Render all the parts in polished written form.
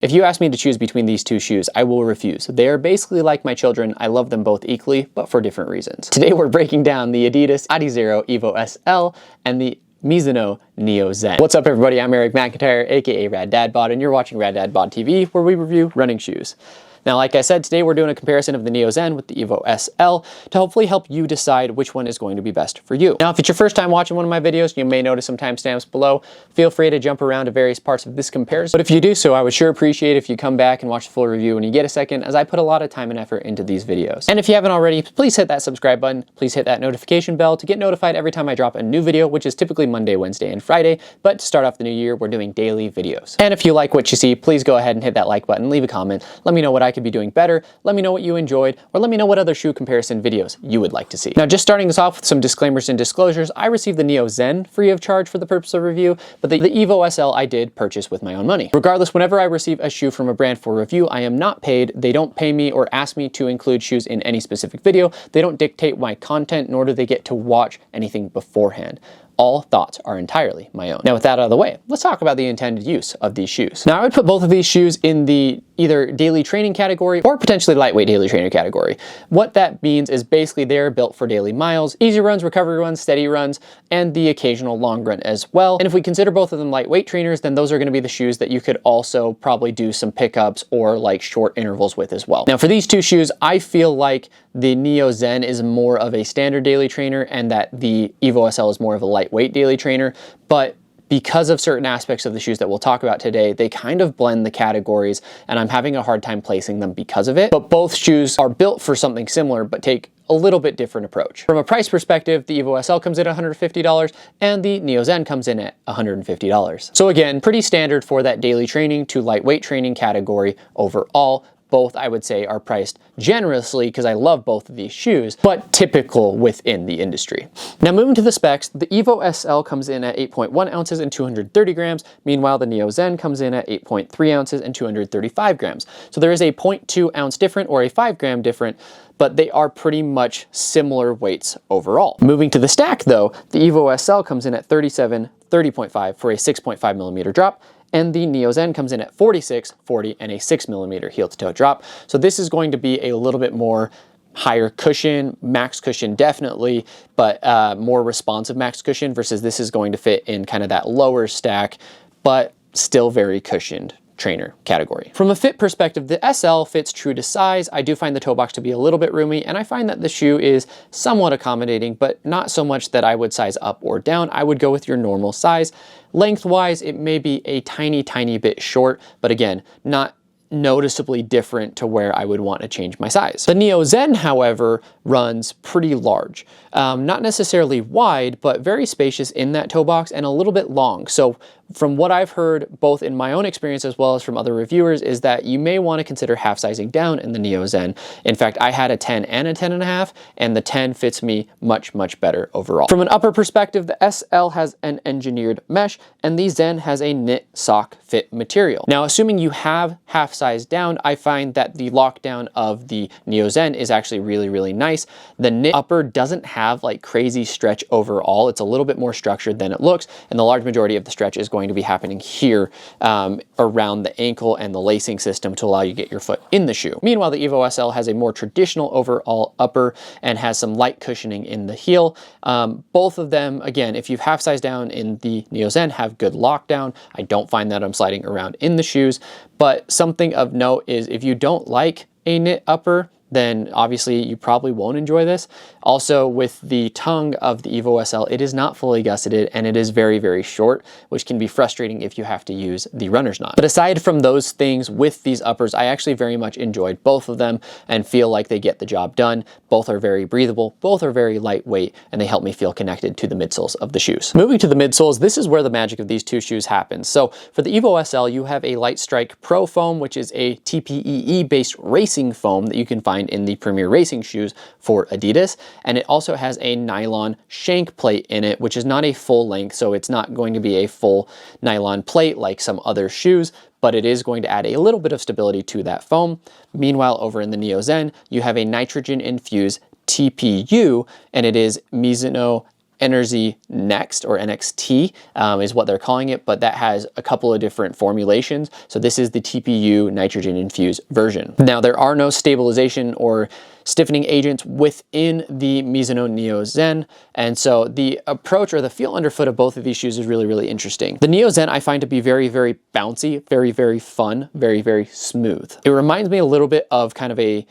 If you ask me to choose between these two shoes, I will refuse. They are basically like my children. I love them both equally, but for different reasons. Today we're breaking down the Adidas Adizero Evo SL and the Mizuno Neo Zen. What's up everybody, I'm Eric McIntyre, aka Rad Dad Bod, and you're watching Rad Dad Bod TV, where we review running shoes. Now, like I said, today we're doing a comparison of the Neo Zen with the Evo SL to hopefully help you decide which one is going to be best for you. Now, if it's your first time watching one of my videos, you may notice some timestamps below. Feel free to jump around to various parts of this comparison. But if you do so, I would sure appreciate if you come back and watch the full review when you get a second, as I put a lot of time and effort into these videos. And if you haven't already, please hit that subscribe button. Please hit that notification bell to get notified every time I drop a new video, which is typically Monday, Wednesday, and Friday. But to start off the new year, we're doing daily videos. And if you like what you see, please go ahead and hit that like button, leave a comment. Let me know what I could be doing better. Let me know what you enjoyed, or let me know what other shoe comparison videos you would like to see. Now, just starting us off with some disclaimers and disclosures, I received the Neo Zen free of charge for the purpose of review, but the Evo SL I did purchase with my own money. Regardless, whenever I receive a shoe from a brand for review, I am not paid. They don't pay me or ask me to include shoes in any specific video. They don't dictate my content, nor do they get to watch anything beforehand. All thoughts are entirely my own. Now, with that out of the way, let's talk about the intended use of these shoes. Now, I would put both of these shoes in the either daily training category or potentially lightweight daily trainer category. What that means is basically they're built for daily miles, easy runs, recovery runs, steady runs, and the occasional long run as well. And if we consider both of them lightweight trainers, then those are going to be the shoes that you could also probably do some pickups or like short intervals with as well. Now, for these two shoes, I feel like the Neo Zen is more of a standard daily trainer and that the Evo SL is more of a lightweight daily trainer, but because of certain aspects of the shoes that we'll talk about today, they kind of blend the categories, and I'm having a hard time placing them because of it. But both shoes are built for something similar, but take a little bit different approach. From a price perspective, the Evo SL comes in at $150 and the Neo Zen comes in at $150. So again, pretty standard for that daily training to lightweight training category overall. Both, I would say, are priced generously because I love both of these shoes, but typical within the industry. Now, moving to the specs, the Evo SL comes in at 8.1 ounces and 230 grams. Meanwhile, the Neo Zen comes in at 8.3 ounces and 235 grams. So there is a 0.2 ounce different or a 5 gram different, but they are pretty much similar weights overall. Moving to the stack though, the Evo SL comes in at 30.5 for a 6.5 millimeter drop, and the Neo Zen comes in at 46, 40, and a 6 millimeter heel-to-toe drop. So this is going to be a little bit more higher cushion, max cushion definitely, but more responsive max cushion versus this is going to fit in kind of that lower stack, but still very cushioned trainer category. From a fit perspective, the SL fits true to size. I do find the toe box to be a little bit roomy, and I find that the shoe is somewhat accommodating, but not so much that I would size up or down. I would go with your normal size. Lengthwise, it may be a tiny, tiny bit short, but again, not noticeably different to where I would want to change my size. The Neo Zen, however, runs pretty large. Not necessarily wide, but very spacious in that toe box and a little bit long. So from what I've heard, both in my own experience as well as from other reviewers, is that you may want to consider half sizing down in the Neo Zen. In fact, I had a 10 and a 10.5, and the 10 fits me much, much better overall. From an upper perspective, the SL has an engineered mesh, and the Zen has a knit sock fit material. Now, assuming you have half size down, I find that the lockdown of the Neo Zen is actually really, really nice. The knit upper doesn't have like crazy stretch overall. It's a little bit more structured than it looks, and the large majority of the stretch is going to be happening here around the ankle and the lacing system to allow you to get your foot in the shoe. Meanwhile, the Evo SL has a more traditional overall upper and has some light cushioning in the heel. Both of them, again, if you've half size down in the Neo Zen, have good lockdown. I don't find that I'm sliding around in the shoes, but something of note is if you don't like a knit upper, then obviously you probably won't enjoy this. Also, with the tongue of the Evo SL, it is not fully gusseted and it is very, very short, which can be frustrating if you have to use the runner's knot. But aside from those things with these uppers, I actually very much enjoyed both of them and feel like they get the job done. Both are very breathable, both are very lightweight, and they help me feel connected to the midsoles of the shoes. Moving to the midsoles, this is where the magic of these two shoes happens. So for the Evo SL, you have a Light Strike Pro foam, which is a TPEE-based racing foam that you can find in the premier racing shoes for Adidas, and it also has a nylon shank plate in it, which is not a full length, so it's not going to be a full nylon plate like some other shoes, but it is going to add a little bit of stability to that foam. Meanwhile, over in the Neo Zen, you have a nitrogen infused TPU, and it is Mizuno Energy Next, or NXT is what they're calling it, but that has a couple of different formulations. So this is the TPU nitrogen infused version. Now, there are no stabilization or stiffening agents within the Mizuno Neo Zen, and so the approach or the feel underfoot of both of these shoes is really, really interesting. The Neo Zen I find to be very, very bouncy, very, very fun, very, very smooth. It reminds me a little bit of kind of a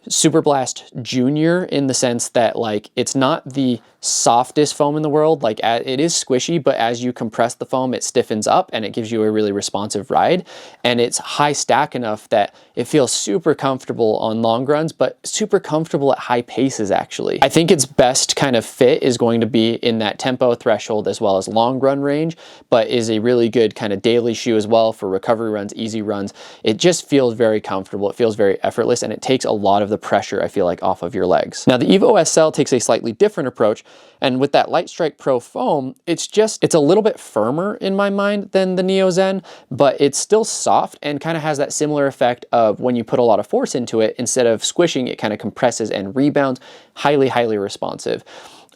Superblast Junior in the sense that like it's not the softest foam in the world. Like it is squishy, but as you compress the foam, it stiffens up and it gives you a really responsive ride. And it's high stack enough that it feels super comfortable on long runs, but super comfortable at high paces actually. I think its best kind of fit is going to be in that tempo threshold as well as long run range, but is a really good kind of daily shoe as well for recovery runs, easy runs. It just feels very comfortable. It feels very effortless, and it takes a lot of the pressure, I feel like, off of your legs. Now the Evo SL takes a slightly different approach, and with that Lightstrike Pro foam, it's a little bit firmer in my mind than the Neo Zen, but it's still soft and kind of has that similar effect of when you put a lot of force into it, instead of squishing, it kind of compresses and rebounds. Highly, highly responsive.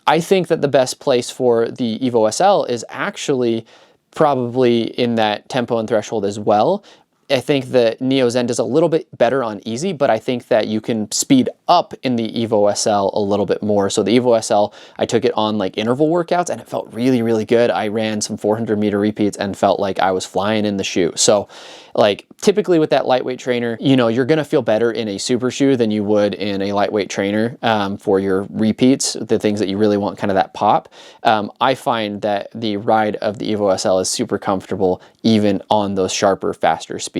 I think that the best place for the Evo SL is actually probably in that tempo and threshold as well. I think the Neo Zen does a little bit better on easy, but I think that you can speed up in the Evo SL a little bit more. So the Evo SL, I took it on like interval workouts and it felt really, really good. I ran some 400-meter repeats and felt like I was flying in the shoe. So like typically with that lightweight trainer, you know, you're gonna feel better in a super shoe than you would in a lightweight trainer for your repeats, the things that you really want, kind of that pop. I find that the ride of the Evo SL is super comfortable even on those sharper, faster speeds.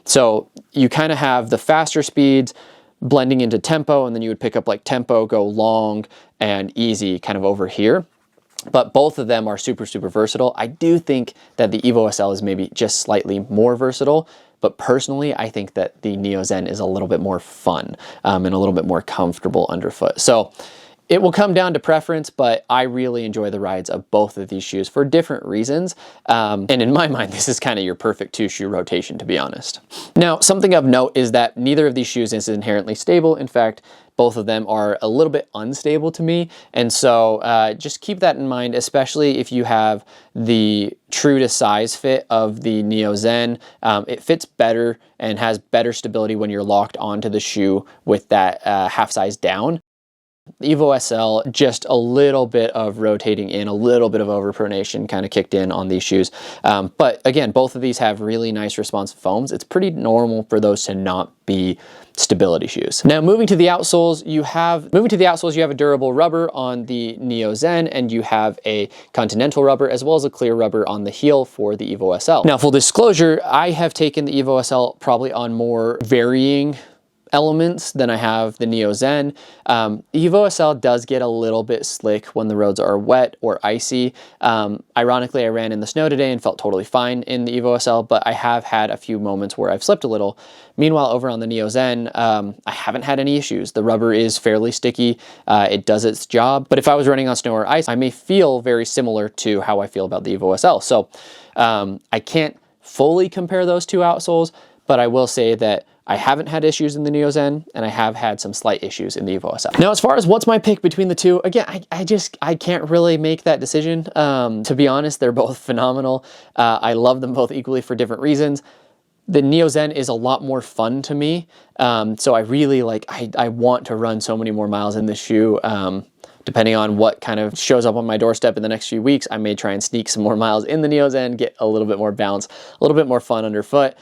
So you kind of have the faster speeds blending into tempo, and then you would pick up like tempo, go long and easy kind of over here. But both of them are super, super versatile. I do think that the Evo SL is maybe just slightly more versatile, but personally, I think that the Neo Zen is a little bit more fun and a little bit more comfortable underfoot. So it will come down to preference, but I really enjoy the rides of both of these shoes for different reasons. And in my mind, this is kind of your perfect two-shoe rotation, to be honest. Now, something of note is that neither of these shoes is inherently stable. In fact, both of them are a little bit unstable to me. And so just keep that in mind, especially if you have the true to size fit of the Neo Zen. It fits better and has better stability when you're locked onto the shoe with that half size down. The Evo SL, just a little bit of rotating in, a little bit of overpronation kind of kicked in on these shoes. But again, both of these have really nice responsive foams. It's pretty normal for those to not be stability shoes. Now moving to the outsoles, you have a durable rubber on the Neo Zen, and you have a continental rubber as well as a clear rubber on the heel for the Evo SL. Now full disclosure, I have taken the Evo SL probably on more varying elements than I have the Neo Zen. Evo SL does get a little bit slick when the roads are wet or icy. Ironically, I ran in the snow today and felt totally fine in the Evo SL, but I have had a few moments where I've slipped a little. Meanwhile, over on the Neo Zen, I haven't had any issues. The rubber is fairly sticky. It does its job, but if I was running on snow or ice, I may feel very similar to how I feel about the Evo SL. So I can't fully compare those two outsoles, but I will say that I haven't had issues in the Neo Zen, and I have had some slight issues in the Evo SL. Now, as far as what's my pick between the two, again, I can't really make that decision. To be honest, they're both phenomenal. I love them both equally for different reasons. The Neo Zen is a lot more fun to me. So I really I want to run so many more miles in this shoe. Depending on what kind of shows up on my doorstep in the next few weeks, I may try and sneak some more miles in the Neo Zen, get a little bit more bounce, a little bit more fun underfoot,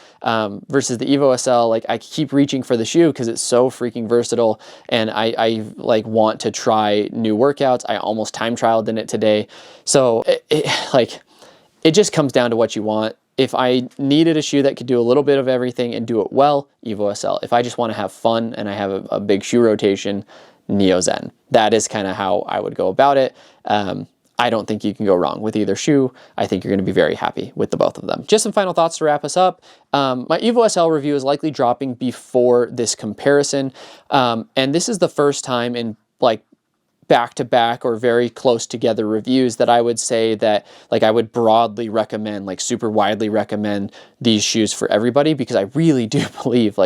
versus the Evo SL. I keep reaching for the shoe because it's so freaking versatile, and I want to try new workouts. I almost time trialed in it today. So it just comes down to what you want. If I needed a shoe that could do a little bit of everything and do it well, Evo SL. If I just want to have fun and I have a big shoe rotation, Neo Zen. That is kind of how I would go about it. I don't think you can go wrong with either shoe. I think you're going to be very happy with the both of them. Just some final thoughts to wrap us up. My Evo SL review is likely dropping before this comparison. And this is the first time in back-to-back or very close together reviews that I would say that I would broadly recommend, super widely recommend these shoes for everybody, because I really do believe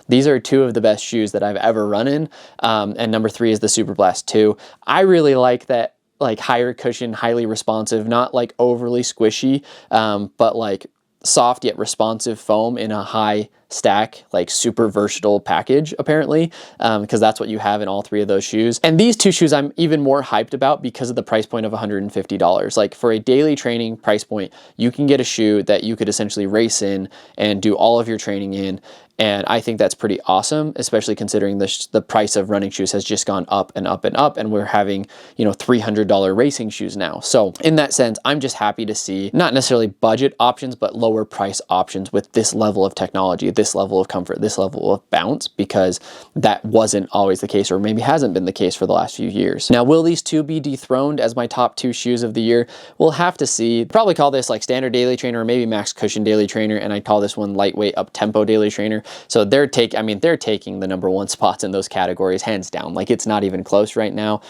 these are two of the best shoes that I've ever run in. And number 3 is the Superblast 2. I really like that. like higher cushion, highly responsive, not like overly squishy, but like soft yet responsive foam in a high stack, like super versatile package apparently, because that's what you have in all three of those shoes. And these two shoes I'm even more hyped about because of the price point of $150. Like for a daily training price point, you can get a shoe that you could essentially race in and do all of your training in. And I think that's pretty awesome, especially considering the price of running shoes has just gone up and up and up, and we're having, you know, $300 racing shoes now. So in that sense, I'm just happy to see not necessarily budget options, but lower price options with this level of technology, this level of comfort, this level of bounce, because that wasn't always the case, or maybe hasn't been the case for the last few years. Now, will these two be dethroned as my top 2 shoes of the year? We'll have to see. Probably call this like standard daily trainer, or maybe max cushion daily trainer, and I call this one lightweight up tempo daily trainer. So they're taking the #1 spots in those categories hands down. Like it's not even close right now.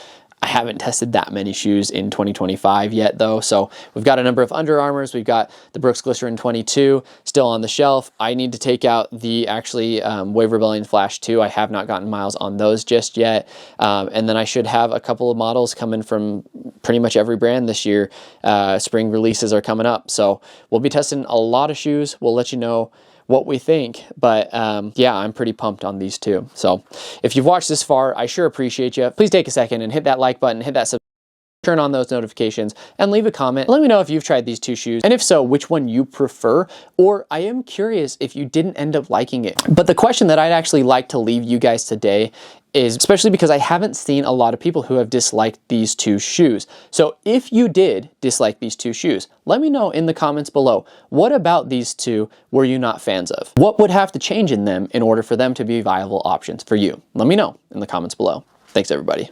I haven't tested that many shoes in 2025 yet though. So we've got a number of Under Armours. We've got the Brooks Glycerin 22 still on the shelf. I need to take out the Wave Rebellion Flash 2. I have not gotten miles on those just yet. And then I should have a couple of models coming from pretty much every brand this year. Spring releases are coming up. So we'll be testing a lot of shoes. We'll let you know what we think, but yeah, I'm pretty pumped on these two. So if you've watched this far, I sure appreciate you. Please take a second and hit that like button, hit that subscribe, turn on those notifications, and leave a comment. Let me know if you've tried these two shoes, and if so, which one you prefer, or I am curious if you didn't end up liking it. But the question that I'd actually like to leave you guys today is, especially because I haven't seen a lot of people who have disliked these two shoes. So if you did dislike these two shoes, let me know in the comments below. What about these two were you not fans of? What would have to change in them in order for them to be viable options for you? Let me know in the comments below. Thanks, everybody.